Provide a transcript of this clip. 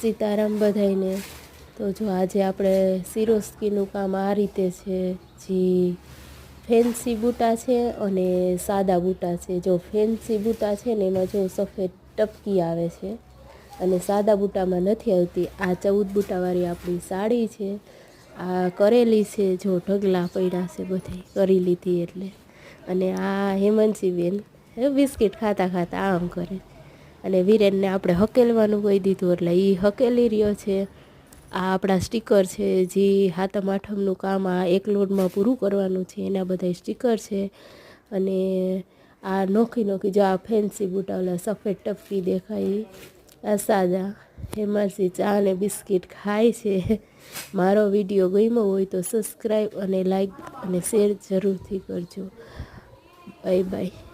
સીતારામ બધાયને। તો જો આજે આપણે સિરોસ્કીનું કામ આ રીતે છે। જે ફેન્સી બૂટા છે અને સાદા બૂટા છે। જો ફેન્સી બૂટા છે ને એમાં જો સફેદ ટપકી આવે છે અને સાદા બૂટામાં નથી આવતી। આ 14 બૂટાવાળી આપણી સાડી છે। આ કરેલી છે, જો ઢગલા પડ્યા છે બધે કરી લીધી એટલે। અને આ હેમાંશીબેન બિસ્કિટ ખાતા ખાતા આમ કરે અને વિરેનને આપણે હકેલવાનું કહી દીધું એટલે એ હકેલી રહ્યો છે। આ આપણા સ્ટીકર છે, જે સાતમ આઠમનું કામ આ એક લોડમાં પૂરું કરવાનું છે એના બધા સ્ટીકર છે। અને આ નોખી નોખી જો આ ફેન્સી બૂટા ઓલા સફેદ ટપકી દેખાય આ સાદા। હેમાંશી ચા અને બિસ્કિટ ખાય છે। મારો વિડીયો ગમ્યો હોય તો સબસ્ક્રાઈબ અને લાઈક અને શેર જરૂરથી કરજો। Bye bye.